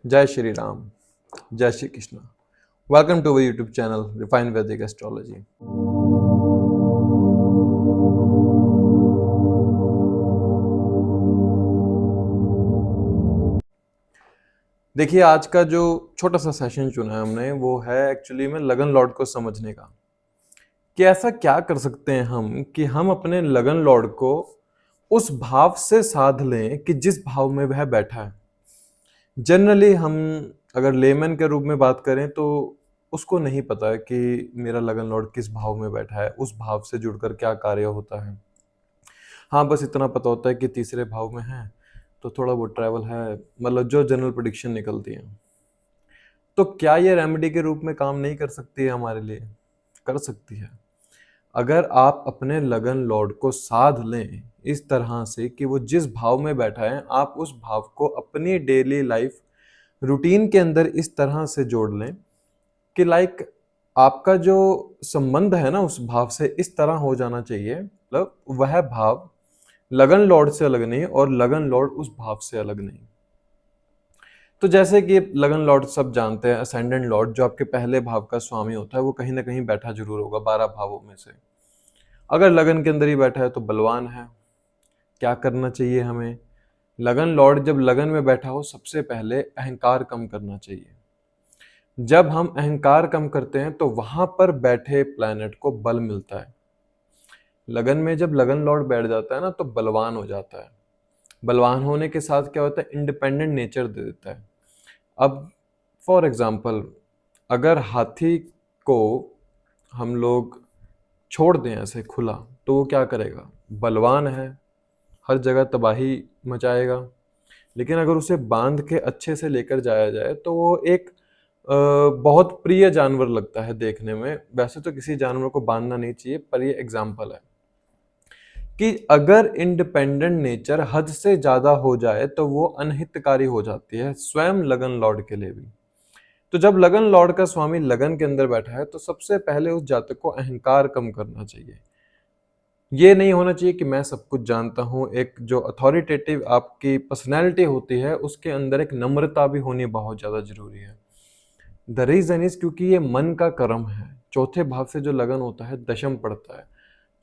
जय श्री राम, जय Shri Krishna. Welcome to our YouTube channel refined Vedic astrology. देखिए, आज का जो छोटा सा सेशन चुना है हमने वो है एक्चुअली में लगन लॉर्ड को समझने का कि ऐसा क्या कर सकते हैं हम कि हम अपने लगन लॉर्ड को उस भाव से साध लें कि जिस भाव में वह बैठा है। जनरली हम अगर लेमन के रूप में बात करें तो उसको नहीं पता है कि मेरा लगन लॉर्ड किस भाव में बैठा है, उस भाव से जुड़कर क्या कार्य होता है। हाँ, बस इतना पता होता है कि तीसरे भाव में है तो थोड़ा वो ट्रैवल है, मतलब जो जनरल प्रेडिक्शन निकलती है। तो क्या ये रेमेडी के रूप में काम नहीं कर सकती है हमारे लिए? कर सकती है। अगर आप अपने लगन लॉर्ड को साध लें इस तरह से कि वो जिस भाव में बैठा है आप उस भाव को अपनी डेली लाइफ रूटीन के अंदर इस तरह से जोड़ लें कि लाइक आपका जो संबंध है ना उस भाव से इस तरह हो जाना चाहिए, मतलब वह भाव लगन लॉर्ड से अलग नहीं और लगन लॉर्ड उस भाव से अलग नहीं। तो जैसे कि लगन लॉर्ड सब जानते हैं, असेंडेंट लॉर्ड जो आपके पहले भाव का स्वामी होता है वो कहीं ना कहीं बैठा जरूर होगा 12 भावों में से। अगर लगन के अंदर ही बैठा है तो बलवान है। क्या करना चाहिए हमें? लगन लॉर्ड जब लगन में बैठा हो सबसे पहले अहंकार कम करना चाहिए। जब हम अहंकार कम करते हैं तो वहां पर बैठे प्लैनेट को बल मिलता है। लगन में जब लगन लॉर्ड बैठ जाता है ना तो बलवान हो जाता है। बलवान होने के साथ क्या होता है, इंडिपेंडेंट नेचर दे देता है। अब फॉर एग्जाम्पल अगर हाथी को हम लोग छोड़ दें ऐसे खुला तो वो क्या करेगा? बलवान है, हर जगह तबाही मचाएगा। लेकिन अगर उसे बांध के अच्छे से लेकर जाया जाए तो वो एक बहुत प्रिय जानवर लगता है देखने में। वैसे तो किसी जानवर को बांधना नहीं चाहिए, पर ये एग्जाम्पल है कि अगर इंडिपेंडेंट नेचर हद से ज्यादा हो जाए तो वो अनहितकारी हो जाती है स्वयं लगन लॉर्ड के लिए भी। तो जब लगन लॉर्ड का स्वामी लगन के अंदर बैठा है तो सबसे पहले उस जातक को अहंकार कम करना चाहिए। ये नहीं होना चाहिए कि मैं सब कुछ जानता हूं। एक जो अथॉरिटेटिव आपकी पर्सनैलिटी होती है उसके अंदर एक नम्रता भी होनी बहुत ज्यादा जरूरी है। द रीजन इज क्योंकि ये मन का कर्म है। चौथे भाव से जो लगन होता है दशम पड़ता है।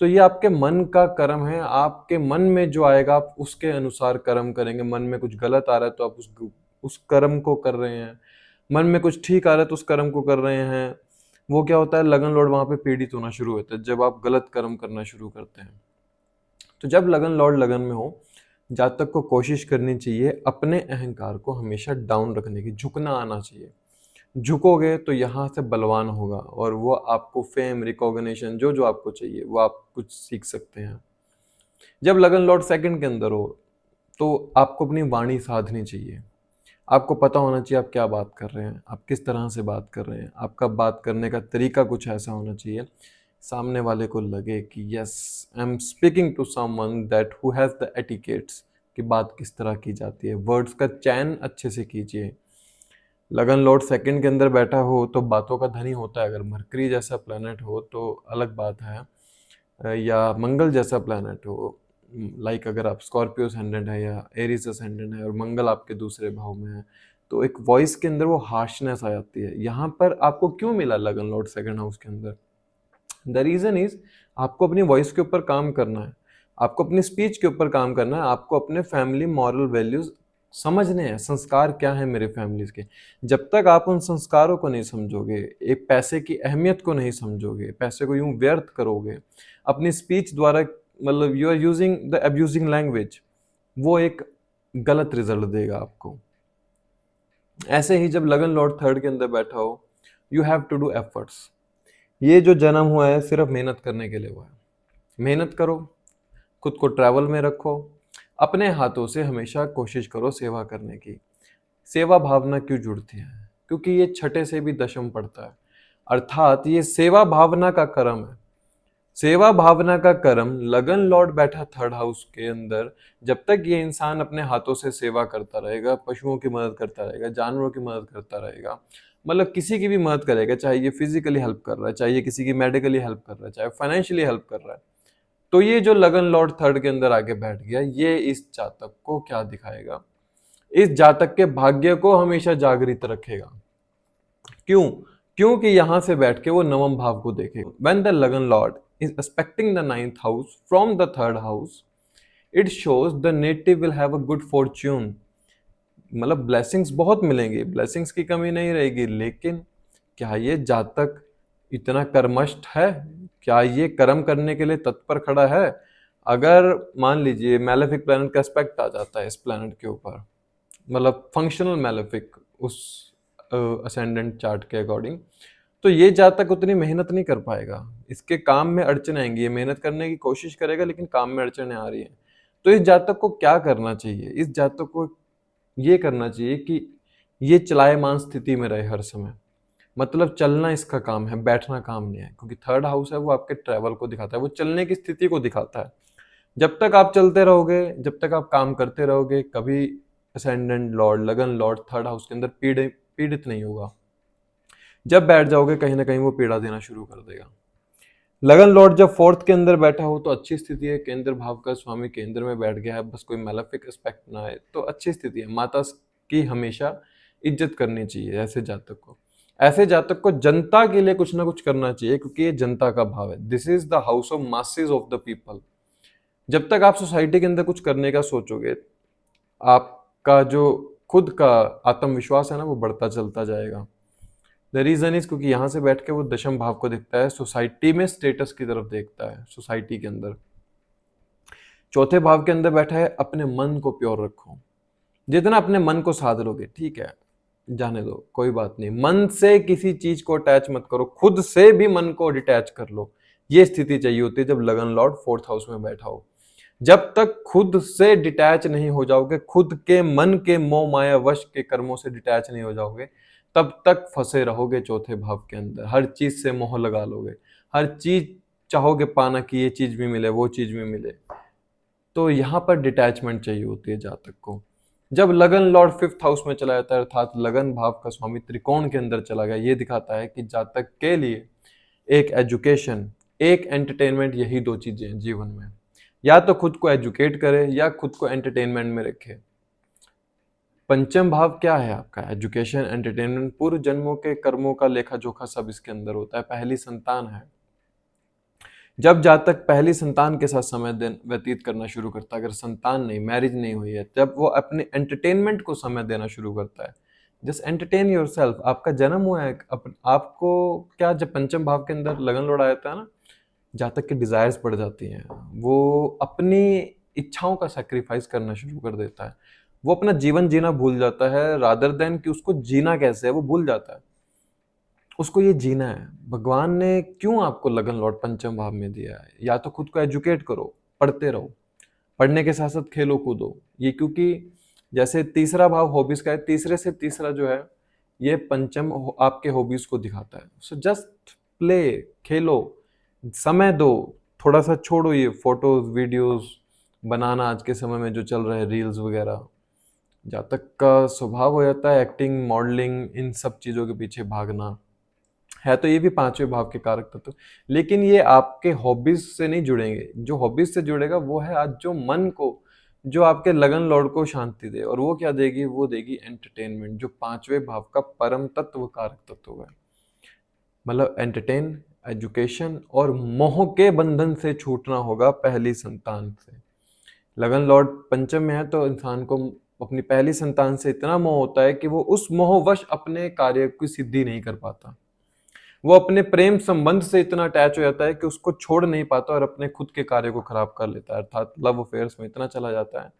तो ये आपके मन का कर्म है। आपके मन में जो आएगा आप उसके अनुसार कर्म करेंगे। मन में कुछ गलत आ रहा है तो आप उस कर्म को कर रहे हैं। मन में कुछ ठीक आ रहा है तो उस कर्म को कर रहे हैं। वो क्या होता है, लगन लॉर्ड वहां पे पीड़ित होना शुरू होता है जब आप गलत कर्म करना शुरू करते हैं। तो जब लगन लॉर्ड लगन में हो, जातक को कोशिश करनी चाहिए अपने अहंकार को हमेशा डाउन रखने की। झुकना आना चाहिए। झुकोगे तो यहाँ से बलवान होगा और वो आपको फेम रिकॉग्निशन जो जो आपको चाहिए वो आप कुछ सीख सकते हैं। जब लगन लॉर्ड सेकंड के अंदर हो तो आपको अपनी वाणी साधनी चाहिए। आपको पता होना चाहिए आप क्या बात कर रहे हैं, आप किस तरह से बात कर रहे हैं। आपका बात करने का तरीका कुछ ऐसा होना चाहिए सामने वाले को लगे कि yes I am speaking to someone that who has the etiquettes, कि बात किस तरह की जाती है। वर्ड्स का चयन अच्छे से कीजिए। लगन लॉर्ड सेकंड के अंदर बैठा हो तो बातों का धनी होता है। अगर मरकरी जैसा प्लेनेट हो तो अलग बात है, या मंगल जैसा प्लेनेट हो। लाइक अगर आप स्कॉर्पियो असेंडेंट है या एरीज असेंडेंट है और मंगल आपके दूसरे भाव में है तो एक वॉइस के अंदर वो हार्शनेस आ जाती है। यहाँ पर आपको क्यों मिला लगन लॉर्ड सेकंड हाउस के अंदर? द रीजन इज आपको अपनी वॉइस के ऊपर काम करना है। आपको अपनी स्पीच के ऊपर काम करना है। आपको अपने फैमिली मॉरल वैल्यूज समझने हैं। संस्कार क्या है मेरे फैमिलीज के। जब तक आप उन संस्कारों को नहीं समझोगे, एक पैसे की अहमियत को नहीं समझोगे, पैसे को यूं व्यर्थ करोगे अपनी स्पीच द्वारा, मतलब you are using the abusing language, वो एक गलत रिजल्ट देगा आपको। ऐसे ही जब लगन लॉर्ड थर्ड के अंदर बैठा हो, you have to do efforts. ये जो जन्म हुआ है सिर्फ मेहनत करने के लिए हुआ है। मेहनत करो, खुद को ट्रैवल में रखो, अपने हाथों से हमेशा कोशिश करो सेवा करने की। सेवा भावना क्यों जुड़ती है? क्योंकि ये छठे से भी दशम पड़ता है, अर्थात ये सेवा भावना का कर्म है। सेवा भावना का कर्म लगन लॉर्ड बैठा थर्ड हाउस के अंदर। जब तक ये इंसान अपने हाथों से सेवा करता रहेगा, पशुओं की मदद करता रहेगा, जानवरों की मदद करता रहेगा, मतलब किसी की भी मदद करेगा, चाहे ये फिजिकली हेल्प कर रहा है, चाहे ये किसी की मेडिकली हेल्प कर रहा है, चाहे फाइनेंशियली हेल्प कर रहा है, तो ये जो लगन लॉर्ड थर्ड के अंदर आके बैठ गया ये इस जातक को क्या दिखाएगा? इस जातक के भाग्य को हमेशा जागृत रखेगा। क्यों? क्योंकि यहां से बैठ के वो नवम भाव को देखेगा। When the लगन Lord is aspecting the ninth house from the third house, it shows the native will have a good fortune। मतलब ब्लेसिंग्स बहुत मिलेंगी, ब्लेसिंग्स की कमी नहीं रहेगी, लेकिन क्या ये जातक इतना कर्मष्ठ है? क्या ये कर्म करने के लिए तत्पर खड़ा है? अगर मान लीजिए मैलेफिक प्लैनेट का एस्पेक्ट आ जाता है इस प्लैनेट के ऊपर, मतलब फंक्शनल मैलेफिक उस असेंडेंट चार्ट के अकॉर्डिंग, तो ये जातक उतनी मेहनत नहीं कर पाएगा, इसके काम में अड़चन आएंगी। ये मेहनत करने की कोशिश करेगा लेकिन काम में अड़चने आ रही है। तो इस जातक को क्या करना चाहिए? इस जातक को ये करना चाहिए कि ये चलायमान स्थिति में रहे हर समय। मतलब चलना इसका काम है, बैठना काम नहीं है, क्योंकि थर्ड हाउस है वो आपके ट्रैवल को दिखाता है, वो चलने की स्थिति को दिखाता है। जब तक आप चलते रहोगे, जब तक आप काम करते रहोगे, कभी असेंडेंट लॉर्ड, लगन लॉर्ड थर्ड हाउस के अंदर पीड़ित नहीं होगा। जब बैठ जाओगे कहीं ना कहीं वो पीड़ा देना शुरू कर देगा। लगन लॉर्ड जब फोर्थ के अंदर बैठा हो तो अच्छी स्थिति है, केंद्र भाव का स्वामी केंद्र में बैठ गया है, बस कोई मैलेफिक एस्पेक्ट ना आए तो अच्छी स्थिति है। माता की हमेशा इज्जत करनी चाहिए ऐसे जातक को। ऐसे जातक को जनता के लिए कुछ ना कुछ करना चाहिए, क्योंकि ये जनता का भाव है। This is the house of masses of the people. जब तक आप सोसाइटी के अंदर कुछ करने का सोचोगे, आपका जो खुद का आत्मविश्वास है ना, वो बढ़ता चलता जाएगा। द रीजन इज क्योंकि यहां से बैठ के वो दशम भाव को देखता है, सोसाइटी में स्टेटस की तरफ देखता है, सोसाइटी के अंदर। चौथे भाव के अंदर बैठा है, अपने मन को प्योर रखो। जितना अपने मन को साध लोगे, ठीक है, जाने दो, कोई बात नहीं। मन से किसी चीज को अटैच मत करो, खुद से भी मन को डिटैच कर लो। ये स्थिति चाहिए होती है जब लगन लॉर्ड फोर्थ हाउस में बैठा हो। जब तक खुद से डिटैच नहीं हो जाओगे, खुद के मन के मोह माया वश के कर्मों से डिटैच नहीं हो जाओगे, तब तक फंसे रहोगे चौथे भाव के अंदर। हर चीज से मोह लगा लोगे, हर चीज चाहोगे पाना कि ये चीज भी मिले, वो चीज भी मिले। तो यहाँ पर डिटैचमेंट चाहिए होती है जातक को। जब लगन लॉर्ड फिफ्थ हाउस में चला जाता है, अर्थात लगन भाव का स्वामी त्रिकोण के अंदर चला गया, ये दिखाता है कि जातक के लिए एक एजुकेशन, एक एंटरटेनमेंट, यही दो चीजें हैं जीवन में। या तो खुद को एजुकेट करे या खुद को एंटरटेनमेंट में रखे। पंचम भाव क्या है आपका? एजुकेशन, एंटरटेनमेंट, पूर्व जन्मों के कर्मों का लेखा जोखा सब इसके अंदर होता है। पहली संतान है। जब जातक पहली संतान के साथ समय व्यतीत करना शुरू करता है, अगर संतान नहीं, मैरिज नहीं हुई है, तब वो अपने एंटरटेनमेंट को समय देना शुरू करता है। Just entertain your self. आपका जन्म हुआ है, आपको क्या, जब पंचम भाव के अंदर लगन लौट आता है ना, जातक की डिजायर्स बढ़ जाती हैं, वो अपनी इच्छाओं का सेक्रीफाइस करना शुरू कर देता है। वो अपना जीवन जीना भूल जाता है, रादर देन कि उसको जीना कैसे है वो भूल जाता है। उसको ये जीना है। भगवान ने क्यों आपको लगन लॉर्ड पंचम भाव में दिया है? या तो खुद को एजुकेट करो, पढ़ते रहो, पढ़ने के साथ साथ खेलो कूदो। ये क्योंकि जैसे तीसरा भाव हॉबीज का है, तीसरे से तीसरा जो है ये पंचम आपके हॉबीज को दिखाता है। सो जस्ट प्ले, खेलो, समय दो, थोड़ा सा छोड़ो ये फोटोज वीडियोस बनाना, आज के समय में जो चल रहा है रील्स वगैरह। जातक का स्वभाव हो जाता है एक्टिंग, मॉडलिंग, इन सब चीज़ों के पीछे भागना है। तो ये भी पांचवें भाव के कारक तत्व, लेकिन ये आपके हॉबीज से नहीं जुड़ेंगे। जो हॉबीज से जुड़ेगा वो है आज जो मन को, जो आपके लगन लौड़ को शांति दे, और वो क्या देगी? वो देगी एंटरटेनमेंट, जो पांचवें भाव का परम तत्व कारक तत्व है। मतलब एंटरटेन, एजुकेशन और मोह के बंधन से छूटना होगा पहली संतान से। लगन लॉर्ड पंचम में है तो इंसान को अपनी पहली संतान से इतना मोह होता है कि वो उस मोहवश अपने कार्य की सिद्धि नहीं कर पाता। वो अपने प्रेम संबंध से इतना अटैच हो जाता है कि उसको छोड़ नहीं पाता और अपने खुद के कार्य को खराब कर लेता है, अर्थात लव अफेयर्स में इतना चला जाता है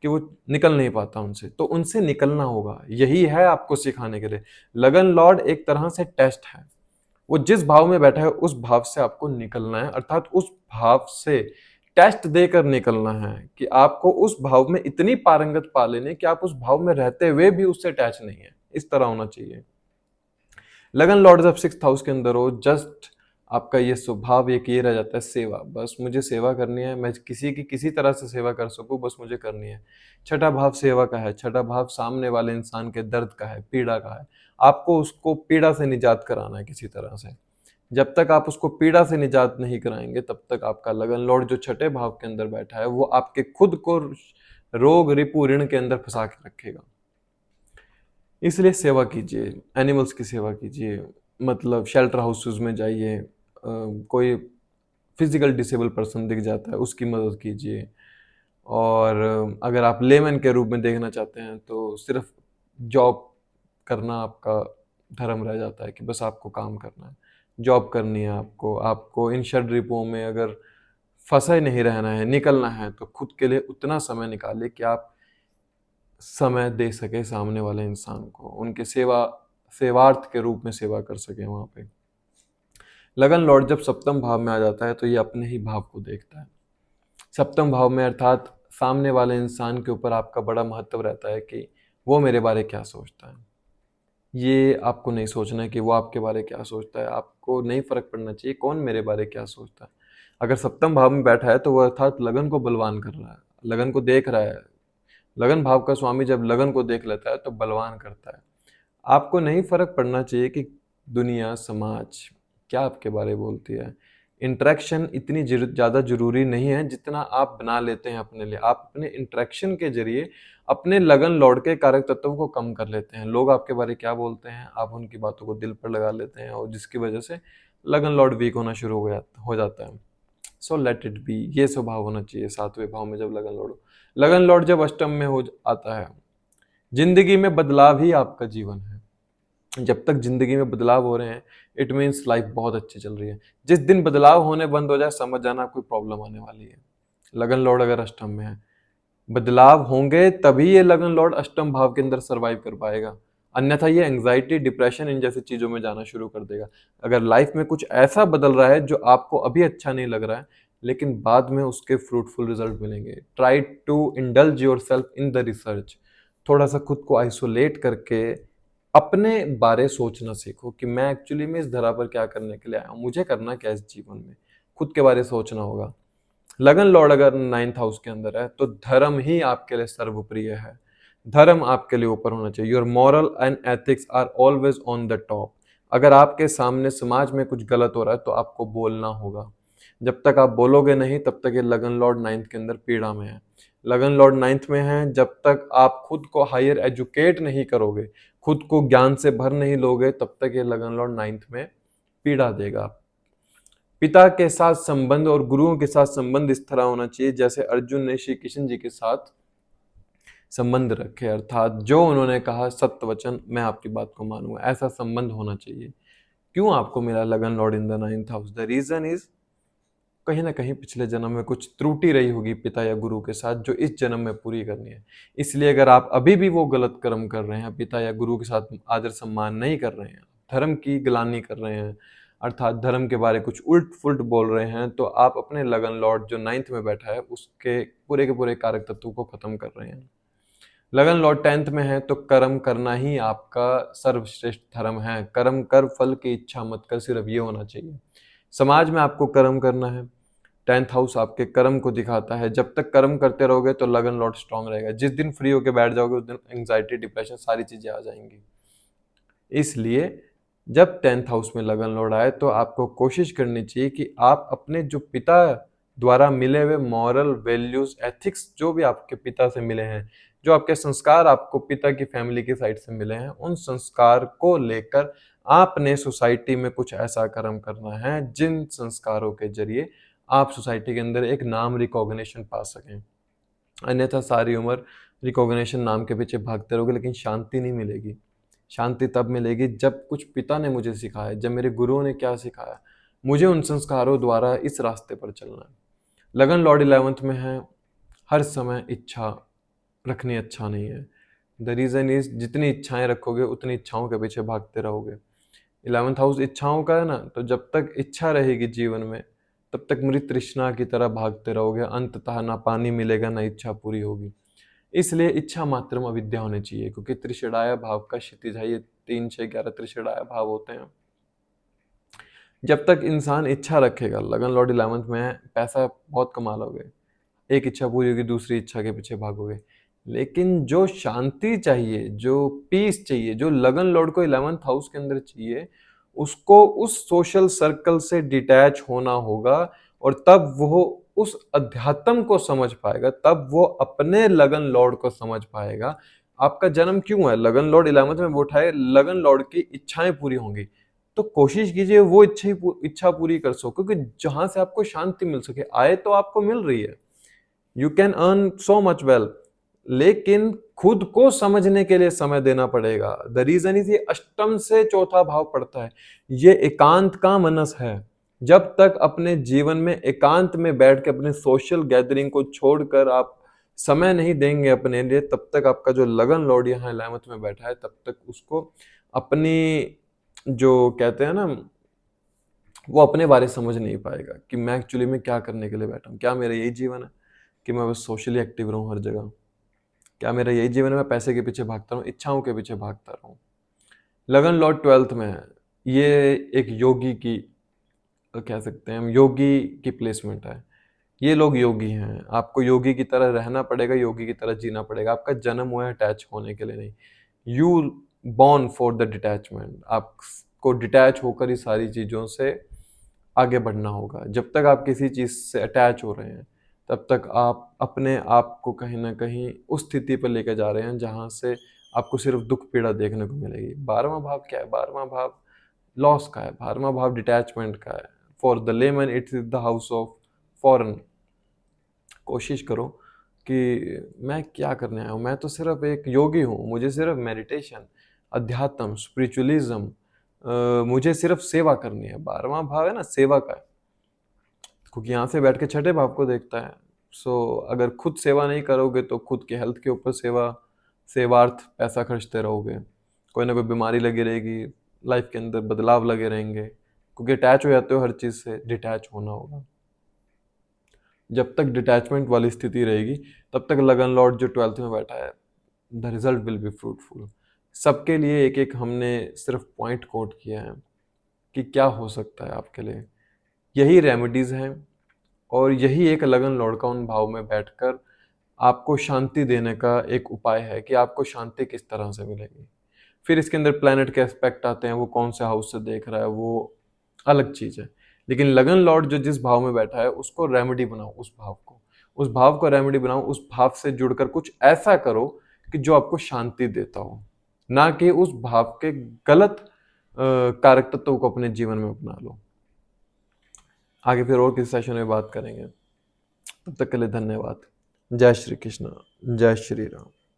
कि वो निकल नहीं पाता उनसे। तो उनसे निकलना होगा, यही है आपको सिखाने के लिए। लगन लॉर्ड एक तरह से टेस्ट है। वो जिस भाव में बैठा है उस भाव से आपको निकलना है, अर्थात उस भाव से टेस्ट देकर निकलना है कि आपको उस भाव में इतनी पारंगत पा लेनी कि आप उस भाव में रहते हुए भी उससे अटैच नहीं है। इस तरह होना चाहिए। लगन लॉर्ड जब सिक्स्थ हाउस के अंदर हो, जस्ट आपका ये स्वभाव एक ये रह जाता है, सेवा। बस मुझे सेवा करनी है, मैं किसी की किसी तरह से सेवा कर सकूं, बस मुझे करनी है। छठा भाव सेवा का है। छठा भाव सामने वाले इंसान के दर्द का है, पीड़ा का है। आपको उसको पीड़ा से निजात कराना है किसी तरह से। जब तक आप उसको पीड़ा से निजात नहीं कराएंगे, तब तक आपका लगन लॉर्ड जो छठे भाव के अंदर बैठा है वो आपके खुद को रोग रिपु ऋण के अंदर फंसा के रखेगा। इसलिए सेवा कीजिए, एनिमल्स की सेवा कीजिए, मतलब शेल्टर हाउसेस में जाइए, कोई फिजिकल डिसेबल पर्सन दिख जाता है उसकी मदद कीजिए। और अगर आप लेमैन के रूप में देखना चाहते हैं तो सिर्फ जॉब करना आपका धर्म रह जाता है कि बस आपको काम करना है, जॉब करनी है आपको, आपको इन षड्रिपुओं में अगर फंसे नहीं रहना है, निकलना है, तो खुद के लिए उतना समय निकालिए कि आप समय दे सके सामने वाले इंसान को, उनके सेवार्थ के रूप में सेवा कर सके वहां पे। लगन लॉर्ड जब सप्तम भाव में आ जाता है तो ये अपने ही भाव को देखता है। सप्तम भाव में अर्थात सामने वाले इंसान के ऊपर आपका बड़ा महत्व रहता है कि वो मेरे बारे क्या सोचता है। ये आपको नहीं सोचना है कि वो आपके बारे क्या सोचता है, आपको नहीं फर्क पड़ना चाहिए कौन मेरे बारे क्या सोचता है। अगर सप्तम भाव में बैठा है तो वो अर्थात लगन को बलवान कर रहा है, लगन को देख रहा है। लगन भाव का स्वामी जब लगन को देख लेता है तो बलवान करता है। आपको नहीं फर्क पड़ना चाहिए कि दुनिया समाज क्या आपके बारे में बोलती है। इंटरेक्शन इतनी ज़्यादा जरूरी नहीं है जितना आप बना लेते हैं अपने लिए। आप अपने इंटरेक्शन के जरिए अपने लगन लौट के कारक तत्वों को कम कर लेते हैं। लोग आपके बारे क्या बोलते हैं, आप उनकी बातों को दिल पर लगा लेते हैं, और जिसकी वजह से लगन लौट वीक होना शुरू हो जाता है। सो लेट इट बी, ये स्वभाव होना चाहिए सातवें भाव में जब लगन लौट। लगन लौट जब अष्टम में हो आता है, जिंदगी में बदलाव ही आपका जीवन है। जब तक जिंदगी में बदलाव हो रहे हैं इट मीन्स लाइफ बहुत अच्छी चल रही है। जिस दिन बदलाव होने बंद हो जाए समझ जाना कोई प्रॉब्लम आने वाली है। लगन लॉर्ड अगर अष्टम में है, बदलाव होंगे तभी ये लगन लॉर्ड अष्टम भाव के अंदर सरवाइव कर पाएगा, अन्यथा ये एंग्जाइटी डिप्रेशन इन जैसी चीजों में जाना शुरू कर देगा। अगर लाइफ में कुछ ऐसा बदल रहा है जो आपको अभी अच्छा नहीं लग रहा है लेकिन बाद में उसके फ्रूटफुल रिजल्ट मिलेंगे, try to indulge yourself in the research. थोड़ा सा खुद को आइसोलेट करके अपने बारे सोचना सीखो कि मैं एक्चुअली में इस धरा पर क्या करने के लिए आया हूँ, मुझे करना क्या इस जीवन में। खुद के बारे सोचना होगा। लगन लॉर्ड अगर 9th हाउस के अंदर है तो धर्म ही आपके लिए सर्वप्रिय है। धर्म आपके लिए ऊपर होना चाहिए। Your moral and ethics are always on the top. अगर आपके सामने समाज में कुछ गलत हो रहा है तो आपको बोलना होगा। जब तक आप बोलोगे नहीं तब तक ये लगन लॉर्ड 9th के अंदर पीड़ा में है। लगन लॉर्ड 9th में है, जब तक आप खुद को हायर एजुकेट नहीं करोगे, खुद को ज्ञान से भर नहीं लोगे, तब तक ये लगन लॉर्ड 9th में पीड़ा देगा। पिता के साथ संबंध और गुरुओं के साथ संबंध इस तरह होना चाहिए जैसे अर्जुन ने श्री कृष्ण जी के साथ संबंध रखे, अर्थात जो उन्होंने कहा सत्य वचन, मैं आपकी बात को मानूंगा, ऐसा संबंध होना चाहिए। क्यों आपको मिला लगन lord in the 9th house? The reason is कहीं ना कहीं पिछले जन्म में कुछ त्रुटि रही होगी पिता या गुरु के साथ जो इस जन्म में पूरी करनी है। इसलिए अगर आप अभी भी वो गलत कर्म कर रहे हैं, पिता या गुरु के साथ आदर सम्मान नहीं कर रहे हैं, धर्म की ग्लानि कर रहे हैं, अर्थात धर्म के बारे कुछ उल्ट फुल्ट बोल रहे हैं, तो आप अपने लगन लॉर्ड जो 9th में बैठा है उसके पूरे के पूरे कारक तत्वों को खत्म कर रहे हैं। लगन लॉर्ड 10th में है तो कर्म करना ही आपका सर्वश्रेष्ठ धर्म है। कर्म कर फल की इच्छा मत कर, सिर्फ ये होना चाहिए। समाज में आपको कर्म करना है। 10th हाउस आपके कर्म को दिखाता है। जब तक कर्म करते रहोगे तो लगन लॉर्ड स्ट्रांग रहेगा। जिस दिन फ्री होके बैठ जाओगे उस दिन एंग्जाइटी डिप्रेशन सारी चीजें आ जाएंगी। इसलिए जब 10th हाउस में लगन लॉर्ड आए तो आपको कोशिश करनी चाहिए कि आप अपने जो पिता द्वारा मिले हुए मॉरल वैल्यूज एथिक्स, जो भी आपके पिता से मिले हैं, जो आपके संस्कार आपको पिता की फैमिली की साइड से मिले हैं, उन संस्कार को लेकर आपने सोसाइटी में कुछ ऐसा कर्म करना है जिन संस्कारों के जरिए आप सोसाइटी के अंदर एक नाम रिकॉग्निशन पा सकें। अन्यथा सारी उम्र रिकॉग्निशन नाम के पीछे भागते रहोगे लेकिन शांति नहीं मिलेगी। शांति तब मिलेगी जब कुछ पिता ने मुझे सिखाया, जब मेरे गुरुओं ने क्या सिखाया, मुझे उन संस्कारों द्वारा इस रास्ते पर चलना है। लगन लॉर्ड 11th में है, हर समय इच्छा रखनी अच्छा नहीं है। द रीजन इज जितनी इच्छाएं रखोगे उतनी इच्छाओं के पीछे भागते रहोगे। 11th हाउस इच्छाओं का है ना, तो जब तक इच्छा रहेगी जीवन में तब तक मृत तृष्णा की तरह भागते रहोगे, अंततः ना पानी मिलेगा ना इच्छा पूरी होगी। इसलिए इच्छा मात्रम अविद्या होनी चाहिए, क्योंकि त्रिषडाय भाव का क्षितिज है, ये 3 6 11 त्रिषडाय भाव होते हैं। जब तक इंसान इच्छा रखेगा, लगन लॉर्ड 11th में है, पैसा बहुत कमा लोगे, एक इच्छा पूरी होगी दूसरी इच्छा के पीछे भागोगे। लेकिन जो शांति चाहिए, जो पीस चाहिए, जो लगन लॉर्ड को 11th हाउस के अंदर चाहिए, उसको उस सोशल सर्कल से डिटैच होना होगा, और तब वो उस अध्यात्म को समझ पाएगा, तब वो अपने लगन लॉर्ड को समझ पाएगा, आपका जन्म क्यों है? लगन लॉर्ड 11th में बैठा है, लगन लॉर्ड की इच्छाएं पूरी होंगी। तो कोशिश कीजिए वो इच्छा पूरी कर सको, क्योंकि जहां से आपको शांति मिल सके। आय तो आपको मिल रही है, you can earn so much well, लेकिन खुद को समझने के लिए समय देना पड़ेगा। द रीजन इज, ये अष्टम से चौथा भाव पड़ता है, ये एकांत का मनस है। जब तक अपने जीवन में एकांत में बैठ के अपने सोशल गैदरिंग को छोड़कर आप समय नहीं देंगे अपने लिए, तब तक आपका जो लगन लॉर्ड यहाँ 11th में बैठा है, तब तक उसको अपनी, जो कहते हैं ना, वो अपने बारे समझ नहीं पाएगा कि मैं एक्चुअली में क्या करने के लिए बैठा हूँ। क्या मेरा यही जीवन है कि मैं बस सोशली एक्टिव रहूं हर जगह? क्या मेरा यही जीवन है मैं पैसे के पीछे भागता रहूं, इच्छाओं के पीछे भागता रहूं? लगन लॉर्ड 12th में है, ये एक योगी की, कह सकते हैं हम, योगी की प्लेसमेंट है। ये लोग योगी हैं, आपको योगी की तरह रहना पड़ेगा, योगी की तरह जीना पड़ेगा। आपका जन्म हुआ है अटैच होने के लिए नहीं, you born for the detachment. आपको डिटैच होकर ही सारी चीज़ों से आगे बढ़ना होगा। जब तक आप किसी चीज़ से अटैच हो रहे हैं, तब तक आप अपने आप को कहीं ना कहीं उस स्थिति पर लेकर जा रहे हैं जहां से आपको सिर्फ दुख पीड़ा देखने को मिलेगी। 12वां भाव क्या है? 12वां भाव लॉस का है, 12वां भाव डिटैचमेंट का है। For the lemon it's the house of foreign. कोशिश करो कि मैं क्या करने आया हूँ, मैं तो सिर्फ एक योगी हूँ, मुझे सिर्फ मेडिटेशन, अध्यात्म, स्पिरिचुअलिज्म, मुझे सिर्फ सेवा करनी है। 12वां भाव है ना सेवा का, क्योंकि यहाँ से बैठ के छठे भाव को देखता है। सो अगर खुद सेवा नहीं करोगे तो खुद के हेल्थ के ऊपर सेवार्थ पैसा खर्चते रहोगे, कोई ना कोई बीमारी लगी रहेगी, लाइफ के अंदर बदलाव लगे रहेंगे, क्योंकि अटैच हो जाते हो हर चीज़ से। डिटैच होना होगा। जब तक डिटैचमेंट वाली स्थिति रहेगी, तब तक लगन लॉर्ड जो 12th में बैठा है, the result will be fruitful. सबके लिए एक एक हमने सिर्फ पॉइंट कोट किया है कि क्या हो सकता है आपके लिए। यही रेमेडीज हैं, और यही एक लगन लॉर्ड का उन भाव में बैठकर आपको शांति देने का एक उपाय है कि आपको शांति किस तरह से मिलेगी। फिर इसके अंदर प्लैनेट के एस्पेक्ट आते हैं, वो कौन से हाउस से देख रहा है, वो अलग चीज़ है। लेकिन लगन लॉर्ड जो जिस भाव में बैठा है, उसको रेमेडी बनाओ, उस भाव को रेमेडी बनाओ, उस भाव से जुड़कर कुछ ऐसा करो कि जो आपको शांति देता हो, ना कि उस भाव के गलत कारक तत्वों को अपने जीवन में अपना लो। आगे फिर और किसी सेशन में बात करेंगे। तब तक के लिए धन्यवाद। जय श्री कृष्ण, जय श्री राम।